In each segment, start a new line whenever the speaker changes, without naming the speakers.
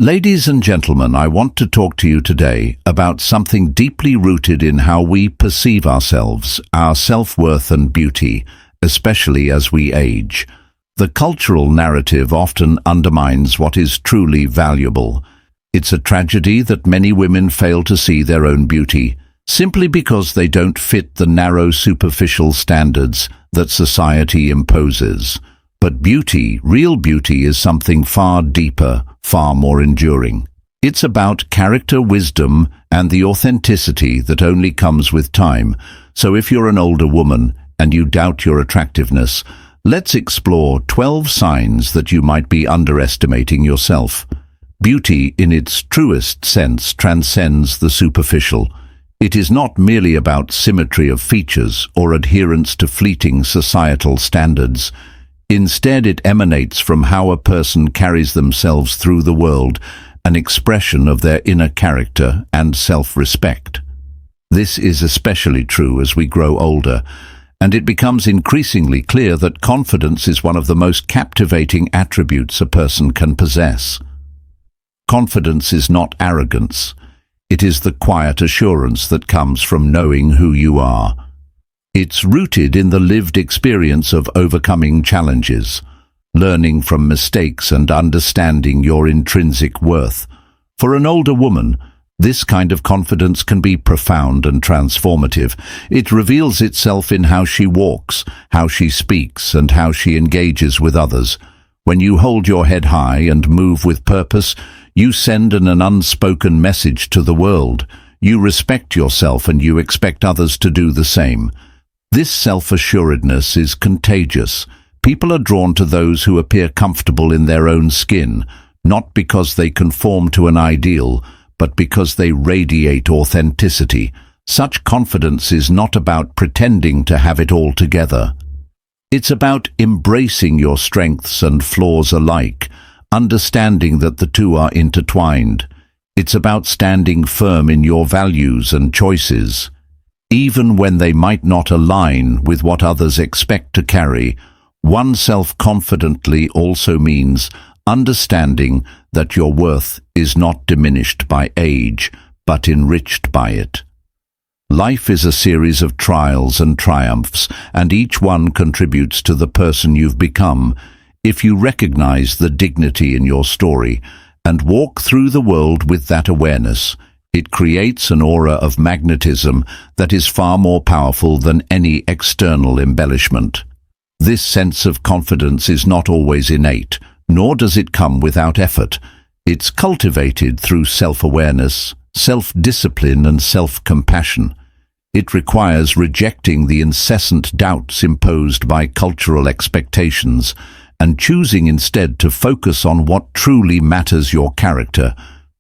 Ladies and gentlemen, I want to talk to you today about something deeply rooted in how we perceive ourselves, our self-worth and beauty, especially as we age. The cultural narrative often undermines what is truly valuable. It's a tragedy that many women fail to see their own beauty, simply because they don't fit the narrow, superficial standards that society imposes. But beauty, real beauty, is something far deeper, far more enduring. It's about character, wisdom, and the authenticity that only comes with time. So if you're an older woman and you doubt your attractiveness, let's explore 12 signs that you might be underestimating yourself. Beauty, in its truest sense, transcends the superficial. It is not merely about symmetry of features or adherence to fleeting societal standards. Instead, it emanates from how a person carries themselves through the world, an expression of their inner character and self-respect. This is especially true as we grow older, and it becomes increasingly clear that confidence is one of the most captivating attributes a person can possess. Confidence is not arrogance. It is the quiet assurance that comes from knowing who you are. It's rooted in the lived experience of overcoming challenges, learning from mistakes and understanding your intrinsic worth. For an older woman, this kind of confidence can be profound and transformative. It reveals itself in how she walks, how she speaks, and how she engages with others. When you hold your head high and move with purpose, you send an unspoken message to the world. You respect yourself and you expect others to do the same. This self-assuredness is contagious. People are drawn to those who appear comfortable in their own skin, not because they conform to an ideal, but because they radiate authenticity. Such confidence is not about pretending to have it all together. It's about embracing your strengths and flaws alike, understanding that the two are intertwined. It's about standing firm in your values and choices, even when they might not align with what others expect to carry. Oneself confidently also means understanding that your worth is not diminished by age, but enriched by it. Life is a series of trials and triumphs, and each one contributes to the person you've become. If you recognize the dignity in your story and walk through the world with that awareness, it creates an aura of magnetism that is far more powerful than any external embellishment. This sense of confidence is not always innate, nor does it come without effort. It's cultivated through self-awareness, self-discipline, and self-compassion. It requires rejecting the incessant doubts imposed by cultural expectations and choosing instead to focus on what truly matters: your character,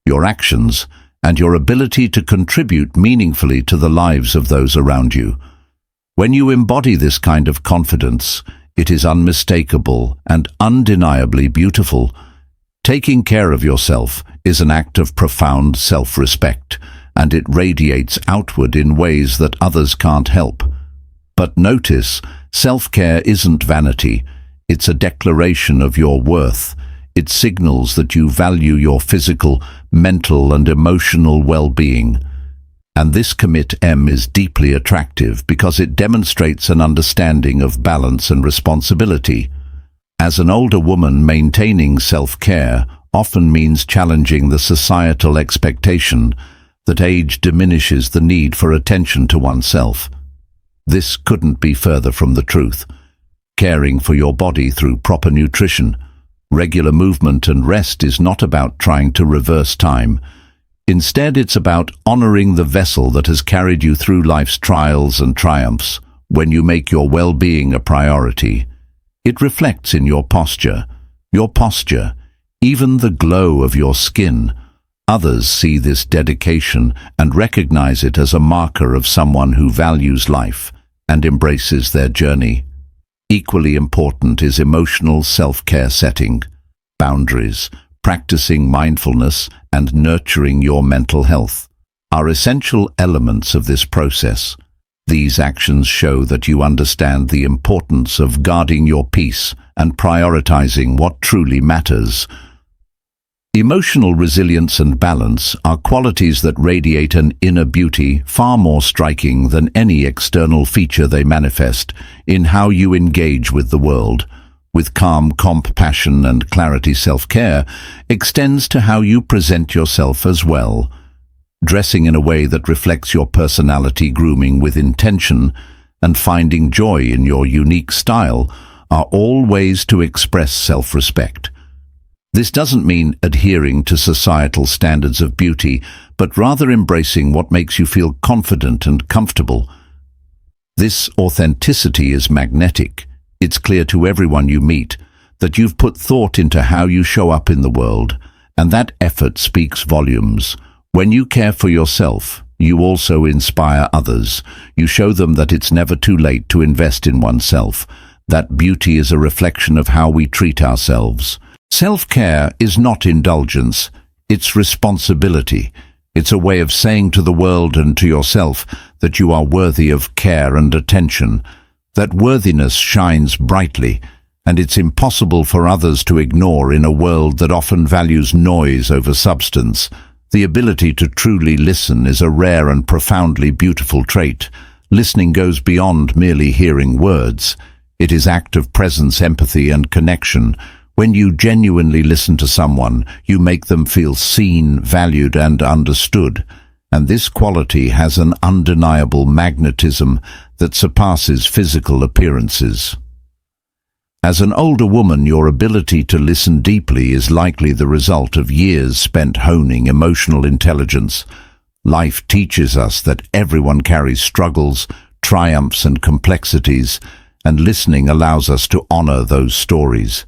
your actions, and your ability to contribute meaningfully to the lives of those around you. When you embody this kind of confidence, it is unmistakable and undeniably beautiful. Taking care of yourself is an act of profound self-respect, and it radiates outward in ways that others can't help. But notice, self-care isn't vanity. It's a declaration of your worth. It signals that you value your physical, mental, and emotional well-being. And this commitment is deeply attractive because it demonstrates an understanding of balance and responsibility. As an older woman, maintaining self-care often means challenging the societal expectation that age diminishes the need for attention to oneself. This couldn't be further from the truth. Caring for your body through proper nutrition, regular movement, and rest is not about trying to reverse time. Instead, it's about honoring the vessel that has carried you through life's trials and triumphs. When you make your well-being a priority, it reflects in your posture, even the glow of your skin. Others see this dedication and recognize it as a marker of someone who values life and embraces their journey. Equally important is emotional self-care. Setting boundaries, practicing mindfulness, and nurturing your mental health are essential elements of this process. These actions show that you understand the importance of guarding your peace and prioritizing what truly matters. Emotional resilience and balance are qualities that radiate an inner beauty far more striking than any external feature they manifest in how you engage with the world. With calm compassion and clarity, self-care extends to how you present yourself as well. Dressing in a way that reflects your personality, grooming with intention, and finding joy in your unique style are all ways to express self-respect. This doesn't mean adhering to societal standards of beauty, but rather embracing what makes you feel confident and comfortable. This authenticity is magnetic. It's clear to everyone you meet that you've put thought into how you show up in the world, and that effort speaks volumes. When you care for yourself, you also inspire others. You show them that it's never too late to invest in oneself, that beauty is a reflection of how we treat ourselves. Self-care is not indulgence, it's responsibility. It's a way of saying to the world and to yourself that you are worthy of care and attention. That worthiness shines brightly, and it's impossible for others to ignore in a world that often values noise over substance. The ability to truly listen is a rare and profoundly beautiful trait. Listening goes beyond merely hearing words. It is active presence, empathy, and connection. When you genuinely listen to someone, you make them feel seen, valued, and understood. And this quality has an undeniable magnetism that surpasses physical appearances. As an older woman, your ability to listen deeply is likely the result of years spent honing emotional intelligence. Life teaches us that everyone carries struggles, triumphs, and complexities, and listening allows us to honor those stories.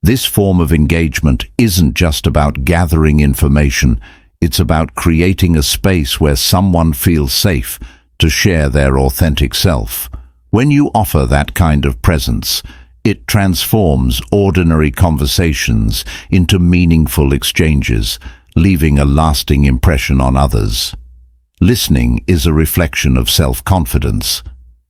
This form of engagement isn't just about gathering information, it's about creating a space where someone feels safe to share their authentic self. When you offer that kind of presence, it transforms ordinary conversations into meaningful exchanges, leaving a lasting impression on others. Listening is a reflection of self-confidence.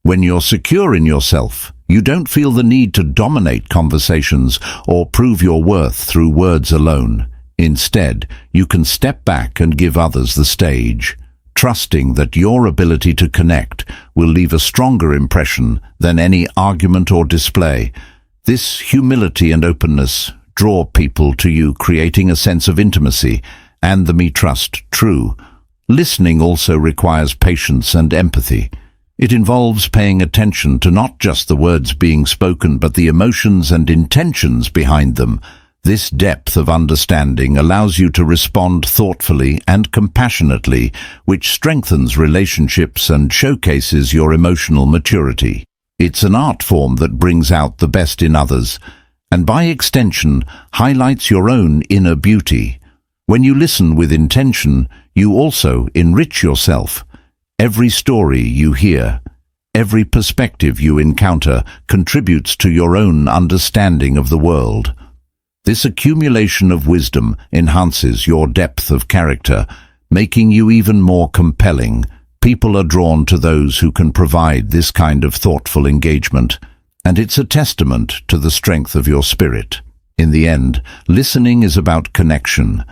When you're secure in yourself, you don't feel the need to dominate conversations or prove your worth through words alone. Instead, you can step back and give others the stage, trusting that your ability to connect will leave a stronger impression than any argument or display. This humility and openness draw people to you, creating a sense of intimacy and the me trust true. Listening also requires patience and empathy. It involves paying attention to not just the words being spoken, but the emotions and intentions behind them. This depth of understanding allows you to respond thoughtfully and compassionately, which strengthens relationships and showcases your emotional maturity. It's an art form that brings out the best in others, and by extension, highlights your own inner beauty. When you listen with intention, you also enrich yourself. Every story you hear, every perspective you encounter contributes to your own understanding of the world. This accumulation of wisdom enhances your depth of character, making you even more compelling. People are drawn to those who can provide this kind of thoughtful engagement, and it's a testament to the strength of your spirit. In the end, listening is about connection.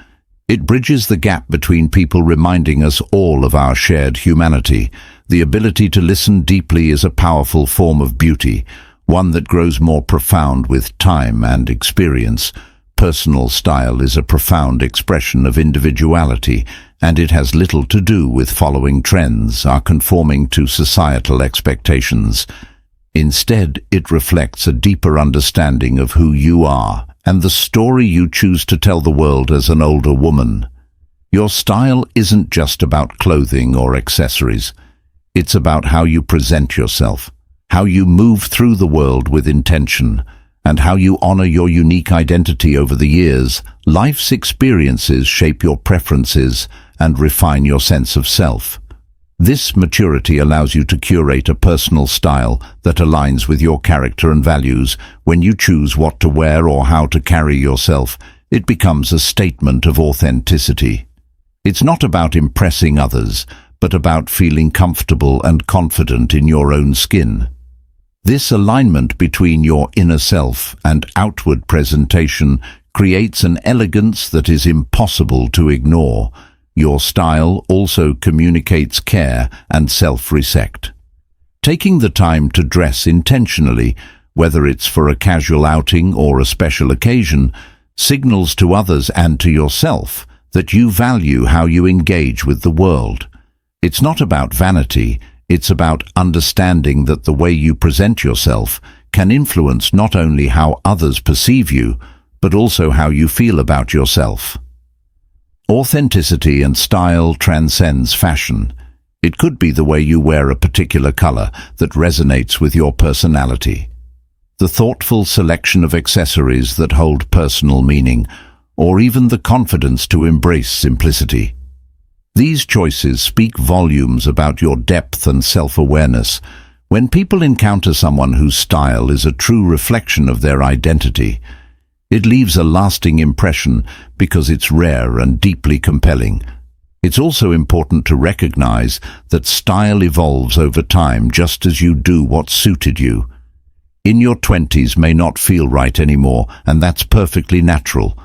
It bridges the gap between people, reminding us all of our shared humanity. The ability to listen deeply is a powerful form of beauty, one that grows more profound with time and experience. Personal style is a profound expression of individuality, and it has little to do with following trends or conforming to societal expectations. Instead, it reflects a deeper understanding of who you are and the story you choose to tell the world as an older woman. Your style isn't just about clothing or accessories. It's about how you present yourself, how you move through the world with intention, and how you honor your unique identity. Over the years, life's experiences shape your preferences and refine your sense of self. This maturity allows you to curate a personal style that aligns with your character and values. When you choose what to wear or how to carry yourself, it becomes a statement of authenticity. It's not about impressing others, but about feeling comfortable and confident in your own skin. This alignment between your inner self and outward presentation creates an elegance that is impossible to ignore. Your style also communicates care and self-respect. Taking the time to dress intentionally, whether it's for a casual outing or a special occasion, signals to others and to yourself that you value how you engage with the world. It's not about vanity, it's about understanding that the way you present yourself can influence not only how others perceive you, but also how you feel about yourself. Authenticity and style transcends fashion. It could be the way you wear a particular color that resonates with your personality, the thoughtful selection of accessories that hold personal meaning, or even the confidence to embrace simplicity. These choices speak volumes about your depth and self-awareness. When people encounter someone whose style is a true reflection of their identity, it leaves a lasting impression because it's rare and deeply compelling. It's also important to recognize that style evolves over time just as you do what suited you. In your 20s may not feel right anymore, and that's perfectly natural.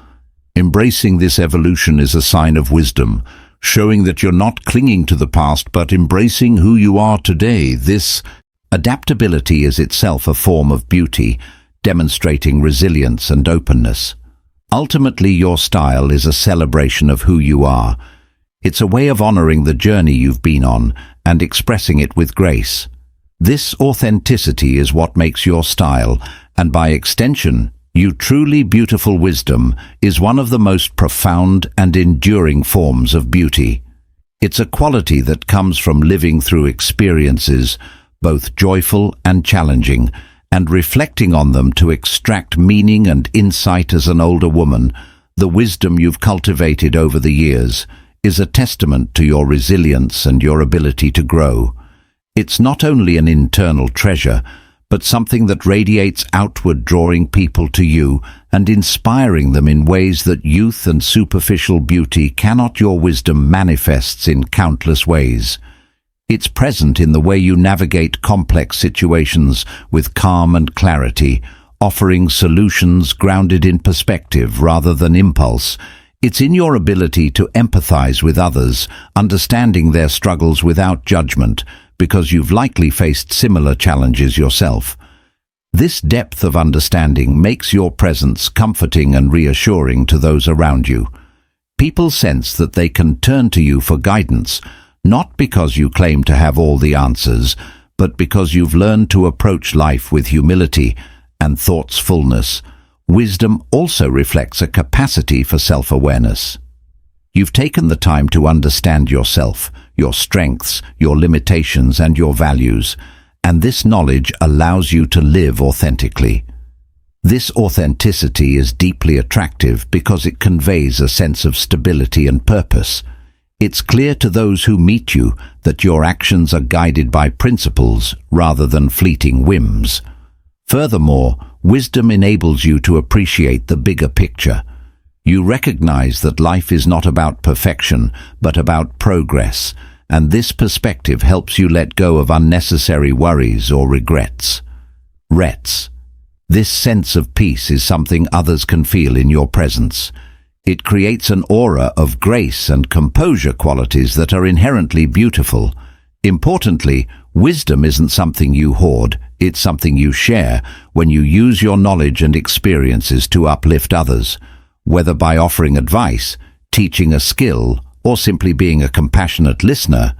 Embracing this evolution is a sign of wisdom, showing that you're not clinging to the past but embracing who you are today. This adaptability is itself a form of beauty, demonstrating resilience and openness. Ultimately, your style is a celebration of who you are. It's a way of honoring the journey you've been on and expressing it with grace. This authenticity is what makes your style, and by extension, your truly beautiful wisdom, is one of the most profound and enduring forms of beauty. It's a quality that comes from living through experiences, both joyful and challenging, and reflecting on them to extract meaning and insight. As an older woman, the wisdom you've cultivated over the years is a testament to your resilience and your ability to grow. It's not only an internal treasure, but something that radiates outward, drawing people to you and inspiring them in ways that youth and superficial beauty cannot. Your wisdom manifests in countless ways. It's present in the way you navigate complex situations with calm and clarity, offering solutions grounded in perspective rather than impulse. It's in your ability to empathize with others, understanding their struggles without judgment, because you've likely faced similar challenges yourself. This depth of understanding makes your presence comforting and reassuring to those around you. People sense that they can turn to you for guidance, not because you claim to have all the answers, but because you've learned to approach life with humility and thoughtfulness. Wisdom also reflects a capacity for self-awareness. You've taken the time to understand yourself, your strengths, your limitations, and your values, and this knowledge allows you to live authentically. This authenticity is deeply attractive because it conveys a sense of stability and purpose. It's clear to those who meet you that your actions are guided by principles rather than fleeting whims. Furthermore, wisdom enables you to appreciate the bigger picture. You recognize that life is not about perfection, but about progress, and this perspective helps you let go of unnecessary worries or regrets. This sense of peace is something others can feel in your presence. It creates an aura of grace and composure, qualities that are inherently beautiful. Importantly, wisdom isn't something you hoard, it's something you share when you use your knowledge and experiences to uplift others. Whether by offering advice, teaching a skill, or simply being a compassionate listener,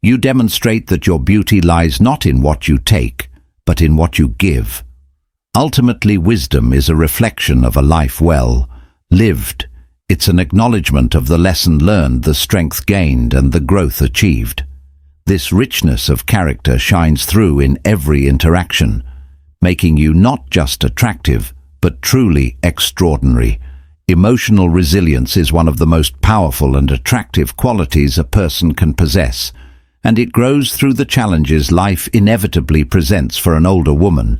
you demonstrate that your beauty lies not in what you take, but in what you give. Ultimately, wisdom is a reflection of a life well lived. It's an acknowledgement of the lesson learned, the strength gained, and the growth achieved. This richness of character shines through in every interaction, making you not just attractive, but truly extraordinary. Emotional resilience is one of the most powerful and attractive qualities a person can possess, and it grows through the challenges life inevitably presents for an older woman.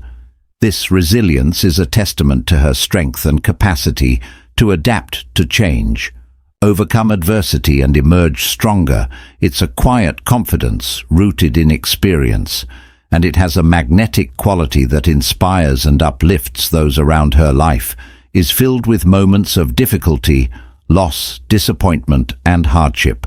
This resilience is a testament to her strength and capacity to adapt to change, overcome adversity, and emerge stronger. It's a quiet confidence rooted in experience, and it has a magnetic quality that inspires and uplifts those around her. Life is filled with moments of difficulty, loss, disappointment, and hardship.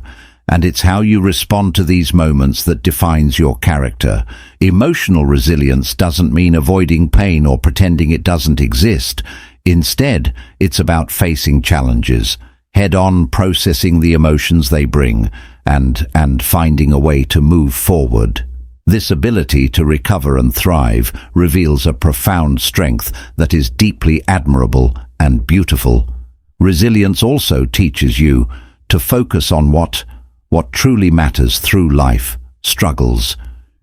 And it's how you respond to these moments that defines your character. Emotional resilience doesn't mean avoiding pain or pretending it doesn't exist. Instead, it's about facing challenges, head-on processing the emotions they bring, and finding a way to move forward. This ability to recover and thrive reveals a profound strength that is deeply admirable and beautiful. Resilience also teaches you to focus on what truly matters through life, struggles.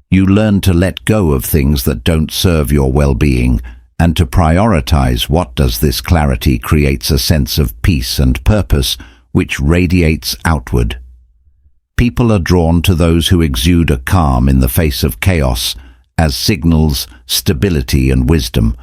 You learn to let go of things that don't serve your well-being and to prioritize what does. This clarity creates a sense of peace and purpose which radiates outward. People are drawn to those who exude a calm in the face of chaos as signals stability and wisdom.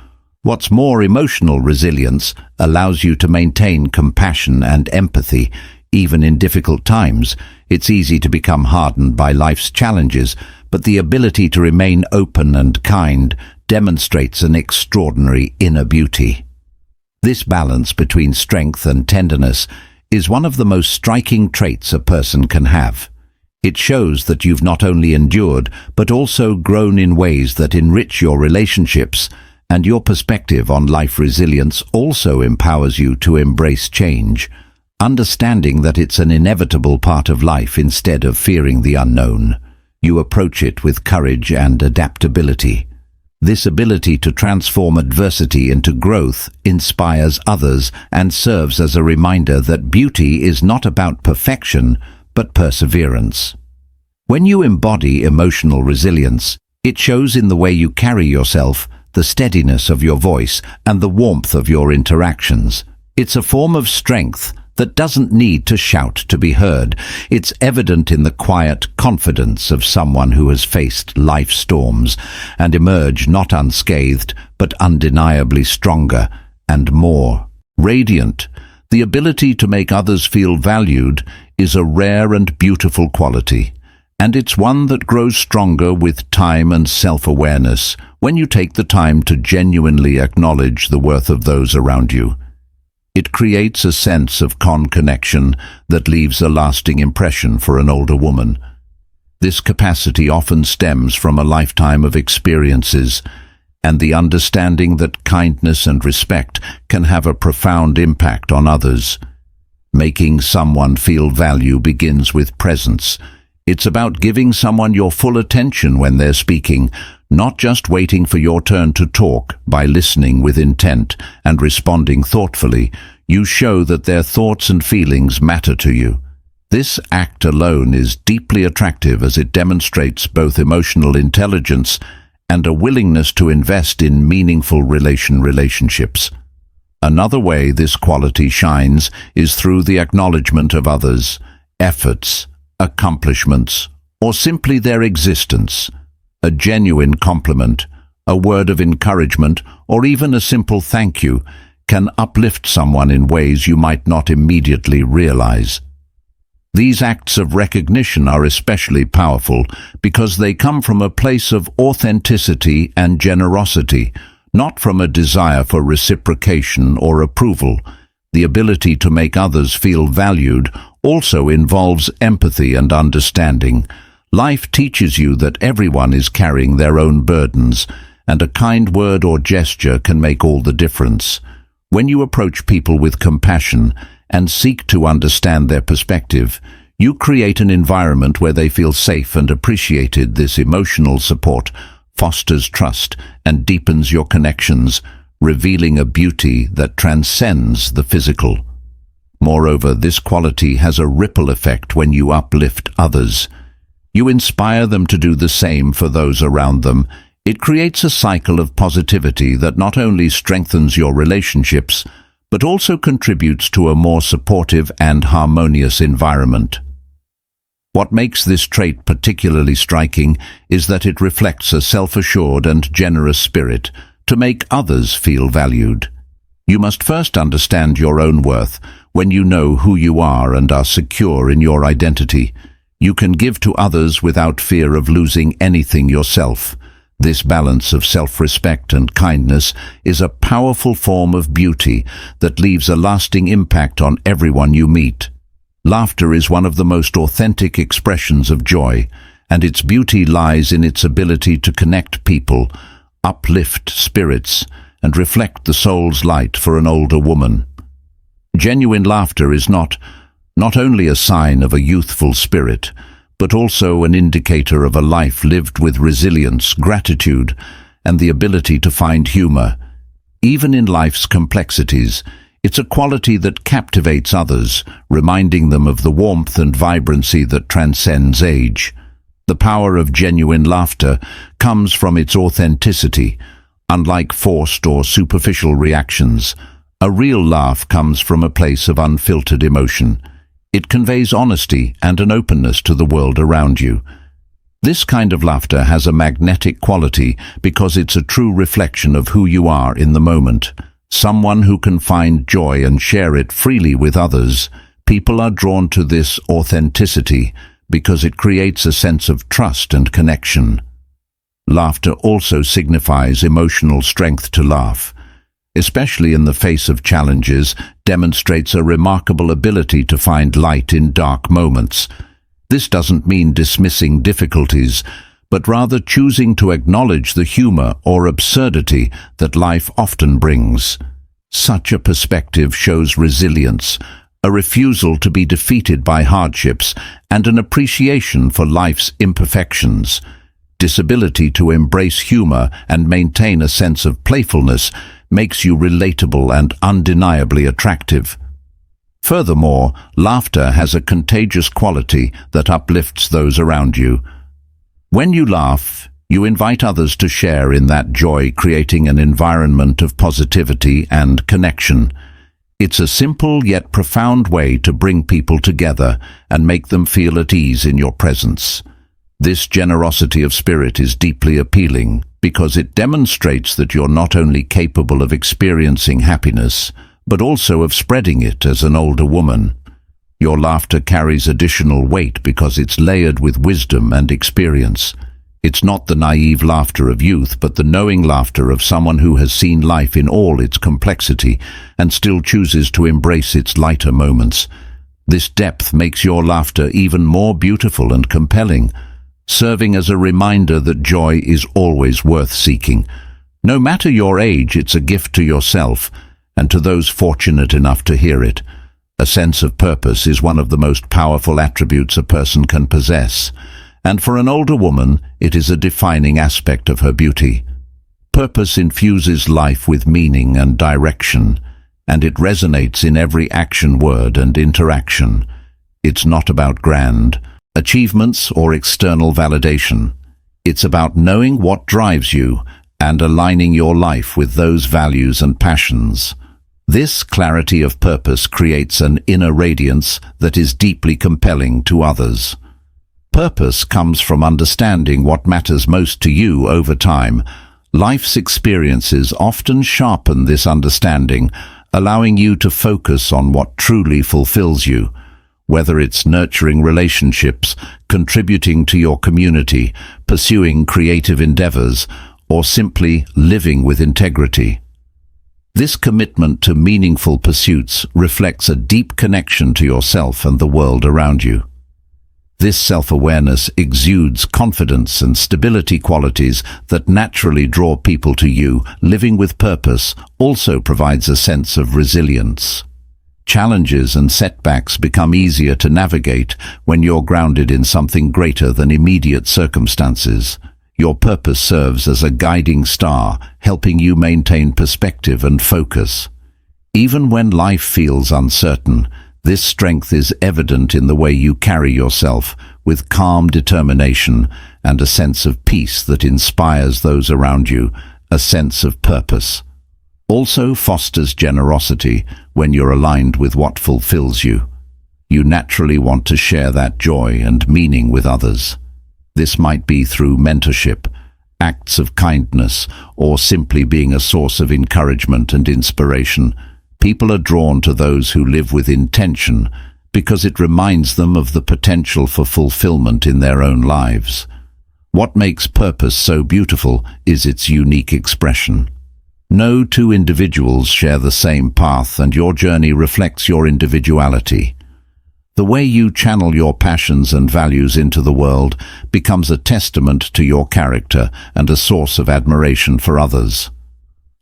What's more, emotional resilience allows you to maintain compassion and empathy even in difficult times. It's easy to become hardened by life's challenges, but the ability to remain open and kind demonstrates an extraordinary inner beauty. This balance between strength and tenderness is one of the most striking traits a person can have. It shows that you've not only endured, but also grown in ways that enrich your relationships, and your perspective on life. Resilience also empowers you to embrace change, understanding that it's an inevitable part of life instead of fearing the unknown. You approach it with courage and adaptability. This ability to transform adversity into growth inspires others and serves as a reminder that beauty is not about perfection, but perseverance. When you embody emotional resilience, it shows in the way you carry yourself, the steadiness of your voice, and the warmth of your interactions. It's a form of strength that doesn't need to shout to be heard. It's evident in the quiet confidence of someone who has faced life storms and emerged not unscathed, but undeniably stronger and more radiant. The ability to make others feel valued is a rare and beautiful quality, and it's one that grows stronger with time and self-awareness. When you take the time to genuinely acknowledge the worth of those around you, it creates a sense of connection that leaves a lasting impression for an older woman. This capacity often stems from a lifetime of experiences and the understanding that kindness and respect can have a profound impact on others. Making someone feel value begins with presence. It's about giving someone your full attention when they're speaking, not just waiting for your turn to talk. By listening with intent and responding thoughtfully, you show that their thoughts and feelings matter to you. This act alone is deeply attractive as it demonstrates both emotional intelligence and a willingness to invest in meaningful relationships. Another way this quality shines is through the acknowledgement of others' efforts, accomplishments, or simply their existence. A genuine compliment, a word of encouragement, or even a simple thank you can uplift someone in ways you might not immediately realize. These acts of recognition are especially powerful because they come from a place of authenticity and generosity, not from a desire for reciprocation or approval. The ability to make others feel valued also involves empathy and understanding. Life teaches you that everyone is carrying their own burdens, and a kind word or gesture can make all the difference. When you approach people with compassion and seek to understand their perspective, you create an environment where they feel safe and appreciated. This emotional support fosters trust and deepens your connections, revealing a beauty that transcends the physical. Moreover, this quality has a ripple effect when you uplift others. You inspire them to do the same for those around them. It creates a cycle of positivity that not only strengthens your relationships, but also contributes to a more supportive and harmonious environment. What makes this trait particularly striking is that it reflects a self-assured and generous spirit to make others feel valued. You must first understand your own worth. When you know who you are and are secure in your identity, you can give to others without fear of losing anything yourself. This balance of self-respect and kindness is a powerful form of beauty that leaves a lasting impact on everyone you meet. Laughter is one of the most authentic expressions of joy, and its beauty lies in its ability to connect people, uplift spirits, and reflect the soul's light. For an older woman, genuine laughter is not only a sign of a youthful spirit, but also an indicator of a life lived with resilience, gratitude, and the ability to find humor. Even in life's complexities, it's a quality that captivates others, reminding them of the warmth and vibrancy that transcends age. The power of genuine laughter comes from its authenticity. Unlike forced or superficial reactions, a real laugh comes from a place of unfiltered emotion. It conveys honesty and an openness to the world around you. This kind of laughter has a magnetic quality because it's a true reflection of who you are in the moment. Someone who can find joy and share it freely with others. People are drawn to this authenticity because it creates a sense of trust and connection. Laughter also signifies emotional strength. To laugh, especially in the face of challenges, demonstrates a remarkable ability to find light in dark moments. This doesn't mean dismissing difficulties, but rather choosing to acknowledge the humor or absurdity that life often brings. Such a perspective shows resilience, a refusal to be defeated by hardships, and an appreciation for life's imperfections. This ability to embrace humor and maintain a sense of playfulness makes you relatable and undeniably attractive. Furthermore, laughter has a contagious quality that uplifts those around you. When you laugh, you invite others to share in that joy, creating an environment of positivity and connection. It's a simple yet profound way to bring people together and make them feel at ease in your presence. This generosity of spirit is deeply appealing because it demonstrates that you're not only capable of experiencing happiness, but also of spreading it. As an older woman, your laughter carries additional weight because it's layered with wisdom and experience. It's not the naive laughter of youth, but the knowing laughter of someone who has seen life in all its complexity and still chooses to embrace its lighter moments. This depth makes your laughter even more beautiful and compelling, serving as a reminder that joy is always worth seeking. No matter your age, it's a gift to yourself and to those fortunate enough to hear it. A sense of purpose is one of the most powerful attributes a person can possess, and for an older woman, it is a defining aspect of her beauty. Purpose infuses life with meaning and direction, and it resonates in every action, word, and interaction. It's not about grand achievements or external validation. It's about knowing what drives you and aligning your life with those values and passions. This clarity of purpose creates an inner radiance that is deeply compelling to others. Purpose comes from understanding what matters most to you over time. Life's experiences often sharpen this understanding, allowing you to focus on what truly fulfills you. Whether it's nurturing relationships, contributing to your community, pursuing creative endeavors, or simply living with integrity. This commitment to meaningful pursuits reflects a deep connection to yourself and the world around you. This self-awareness exudes confidence and stability, qualities that naturally draw people to you. Living with purpose also provides a sense of resilience. Challenges and setbacks become easier to navigate when you're grounded in something greater than immediate circumstances. Your purpose serves as a guiding star, helping you maintain perspective and focus. Even when life feels uncertain, this strength is evident in the way you carry yourself, with calm determination and a sense of peace that inspires those around you. A sense of purpose also fosters generosity. When you're aligned with what fulfills you, you naturally want to share that joy and meaning with others. This might be through mentorship, acts of kindness, or simply being a source of encouragement and inspiration. People are drawn to those who live with intention because it reminds them of the potential for fulfillment in their own lives. What makes purpose so beautiful is its unique expression. No two individuals share the same path, and your journey reflects your individuality. The way you channel your passions and values into the world becomes a testament to your character and a source of admiration for others.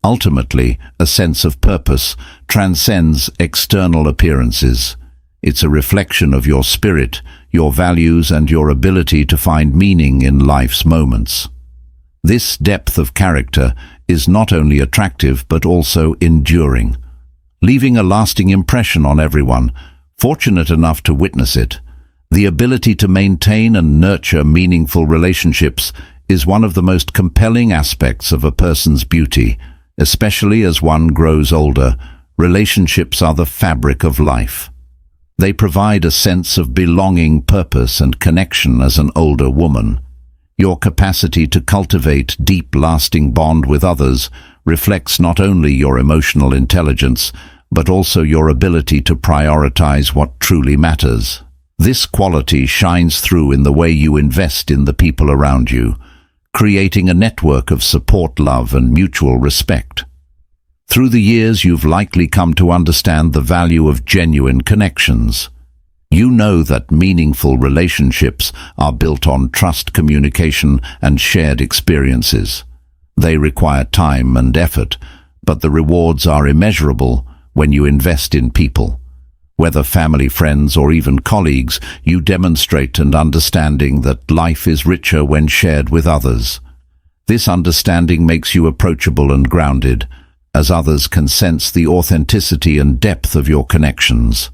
Ultimately, a sense of purpose transcends external appearances. It's a reflection of your spirit, your values, and your ability to find meaning in life's moments. This depth of character is not only attractive but also enduring, leaving a lasting impression on everyone fortunate enough to witness it. The ability to maintain and nurture meaningful relationships is one of the most compelling aspects of a person's beauty, especially as one grows older. Relationships are the fabric of life. They provide a sense of belonging, purpose, and connection as an older woman. Your capacity to cultivate deep, lasting bond with others reflects not only your emotional intelligence, but also your ability to prioritize what truly matters. This quality shines through in the way you invest in the people around you, creating a network of support, love, and mutual respect. Through the years, you've likely come to understand the value of genuine connections. You know that meaningful relationships are built on trust, communication, and shared experiences. They require time and effort, but the rewards are immeasurable when you invest in people. Whether family, friends, or even colleagues, you demonstrate an understanding that life is richer when shared with others. This understanding makes you approachable and grounded, as others can sense the authenticity and depth of your connections.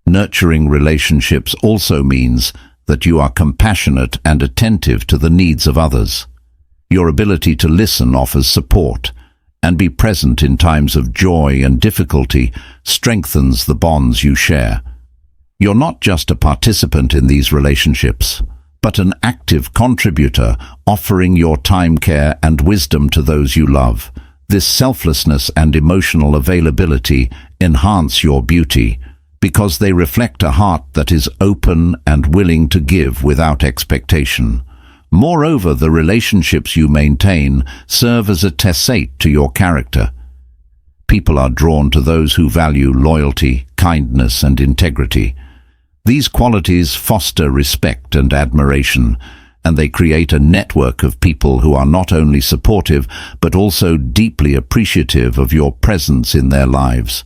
Nurturing relationships also means that you are compassionate and attentive to the needs of others. Your ability to listen offers support, and be present in times of joy and difficulty strengthens the bonds you share. You're not just a participant in these relationships, but an active contributor, offering your time, care, and wisdom to those you love. This selflessness and emotional availability enhance your beauty, because they reflect a heart that is open and willing to give without expectation. Moreover, the relationships you maintain serve as a testament to your character. People are drawn to those who value loyalty, kindness, and integrity. These qualities foster respect and admiration, and they create a network of people who are not only supportive but also deeply appreciative of your presence in their lives.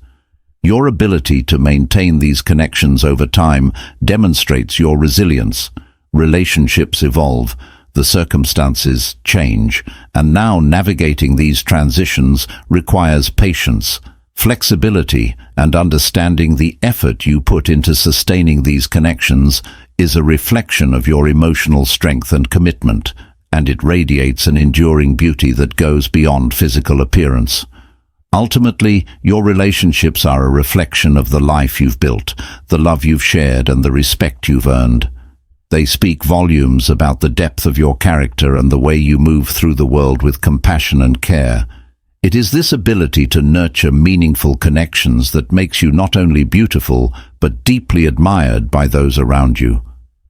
Your ability to maintain these connections over time demonstrates your resilience. Relationships evolve, the circumstances change, and now navigating these transitions requires patience, flexibility, and understanding. The effort you put into sustaining these connections is a reflection of your emotional strength and commitment, and it radiates an enduring beauty that goes beyond physical appearance. Ultimately, your relationships are a reflection of the life you've built, the love you've shared, and the respect you've earned. They speak volumes about the depth of your character and the way you move through the world with compassion and care. It is this ability to nurture meaningful connections that makes you not only beautiful, but deeply admired by those around you.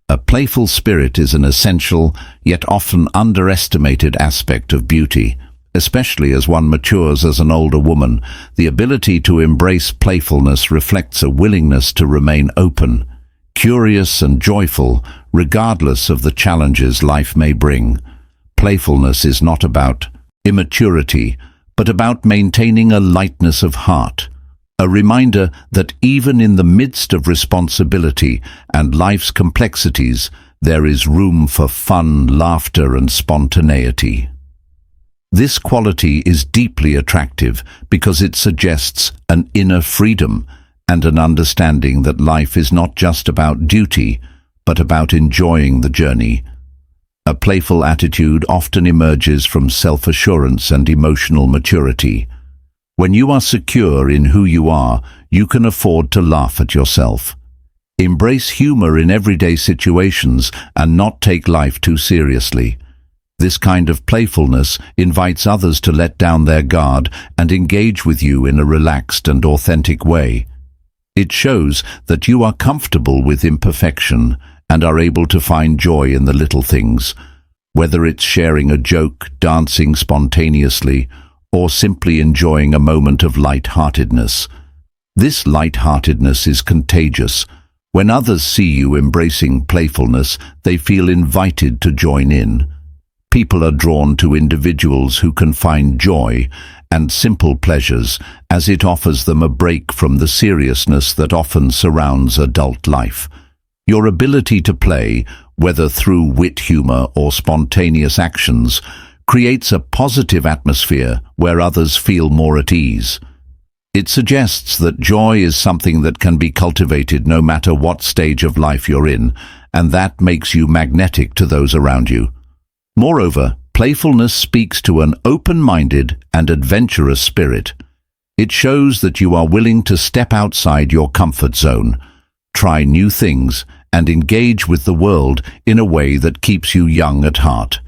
A playful spirit is an essential, yet often underestimated aspect of beauty, especially as one matures as an older woman. The ability to embrace playfulness reflects a willingness to remain open, curious, and joyful, regardless of the challenges life may bring. Playfulness is not about immaturity, but about maintaining a lightness of heart, a reminder that even in the midst of responsibility and life's complexities, there is room for fun, laughter, and spontaneity. This quality is deeply attractive because it suggests an inner freedom and an understanding that life is not just about duty, but about enjoying the journey. A playful attitude often emerges from self-assurance and emotional maturity. When you are secure in who you are, you can afford to laugh at yourself. Embrace humor in everyday situations and not take life too seriously. This kind of playfulness invites others to let down their guard and engage with you in a relaxed and authentic way. It shows that you are comfortable with imperfection and are able to find joy in the little things. whether it's sharing a joke, dancing spontaneously, or simply enjoying a moment of light-heartedness. This light-heartedness is contagious. When others see you embracing playfulness, they feel invited to join in. People are drawn to individuals who can find joy and simple pleasures, as it offers them a break from the seriousness that often surrounds adult life. Your ability to play, whether through wit, humor, or spontaneous actions, creates a positive atmosphere where others feel more at ease. It suggests that joy is something that can be cultivated no matter what stage of life you're in, and that makes you magnetic to those around you. Moreover, playfulness speaks to an open-minded and adventurous spirit. It shows that you are willing to step outside your comfort zone, try new things, and engage with the world in a way that keeps you young at heart.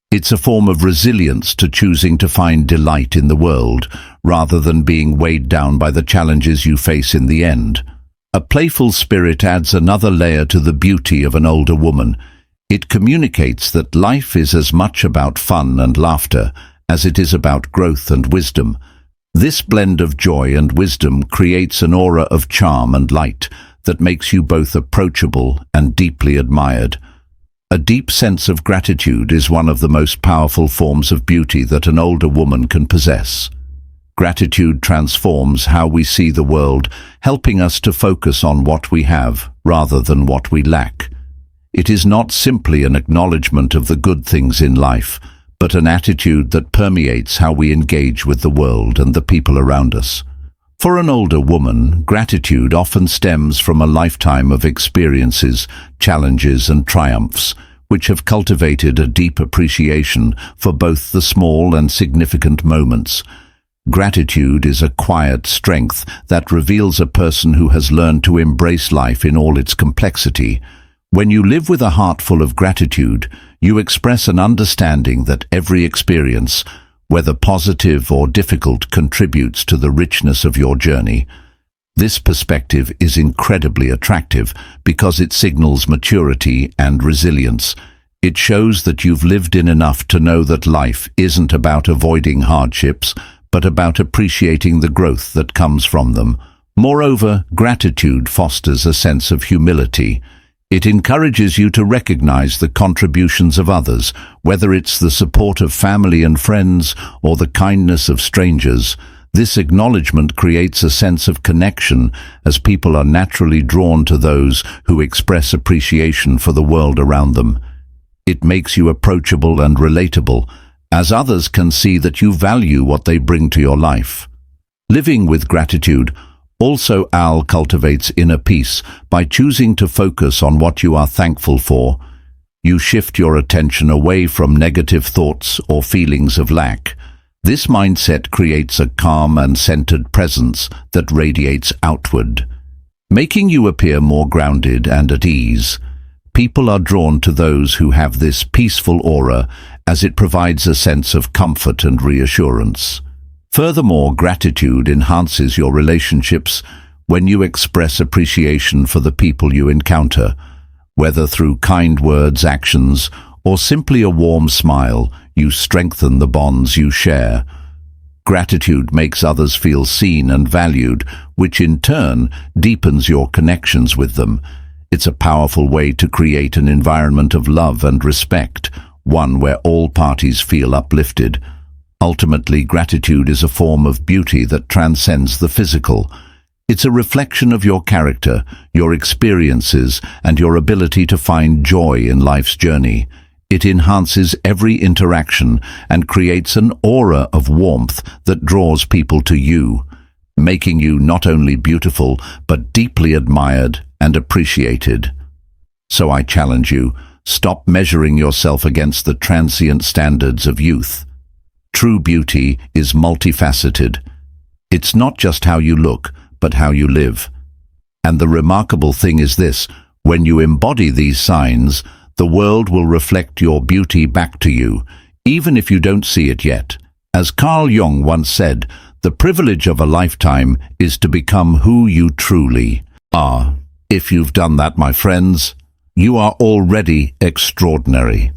It's a form of resilience to choosing to find delight in the world, rather than being weighed down by the challenges you face in the end. A playful spirit adds another layer to the beauty of an older woman. It communicates that life is as much about fun and laughter as it is about growth and wisdom. This blend of joy and wisdom creates an aura of charm and light that makes you both approachable and deeply admired. A deep sense of gratitude is one of the most powerful forms of beauty that an older woman can possess. Gratitude transforms how we see the world, helping us to focus on what we have rather than what we lack. It is not simply an acknowledgement of the good things in life, but an attitude that permeates how we engage with the world and the people around us. For an older woman, gratitude often stems from a lifetime of experiences, challenges and triumphs, which have cultivated a deep appreciation for both the small and significant moments. Gratitude is a quiet strength that reveals a person who has learned to embrace life in all its complexity. When you live with a heart full of gratitude, you express an understanding that every experience, whether positive or difficult, contributes to the richness of your journey. This perspective is incredibly attractive because it signals maturity and resilience. It shows that you've lived in enough to know that life isn't about avoiding hardships, but about appreciating the growth that comes from them. Moreover, gratitude fosters a sense of humility. It encourages you to recognize the contributions of others, whether it's the support of family and friends or the kindness of strangers. This acknowledgement creates a sense of connection, as people are naturally drawn to those who express appreciation for the world around them. It makes you approachable and relatable, as others can see that you value what they bring to your life. Living with gratitude also cultivates inner peace by choosing to focus on what you are thankful for. You shift your attention away from negative thoughts or feelings of lack. This mindset creates a calm and centered presence that radiates outward, making you appear more grounded and at ease. People are drawn to those who have this peaceful aura, as it provides a sense of comfort and reassurance. Furthermore, gratitude enhances your relationships when you express appreciation for the people you encounter. Whether through kind words, actions, or simply a warm smile, you strengthen the bonds you share. Gratitude makes others feel seen and valued, which in turn deepens your connections with them. It's a powerful way to create an environment of love and respect, one where all parties feel uplifted. Ultimately, gratitude is a form of beauty that transcends the physical. It's a reflection of your character, your experiences, and your ability to find joy in life's journey. It enhances every interaction and creates an aura of warmth that draws people to you, making you not only beautiful, but deeply admired and appreciated. So I challenge you, stop measuring yourself against the transient standards of youth. True beauty is multifaceted. It's not just how you look, but how you live. And the remarkable thing is this: when you embody these signs, the world will reflect your beauty back to you, even if you don't see it yet. As Carl Jung once said, the privilege of a lifetime is to become who you truly are. If you've done that, my friends, you are already extraordinary.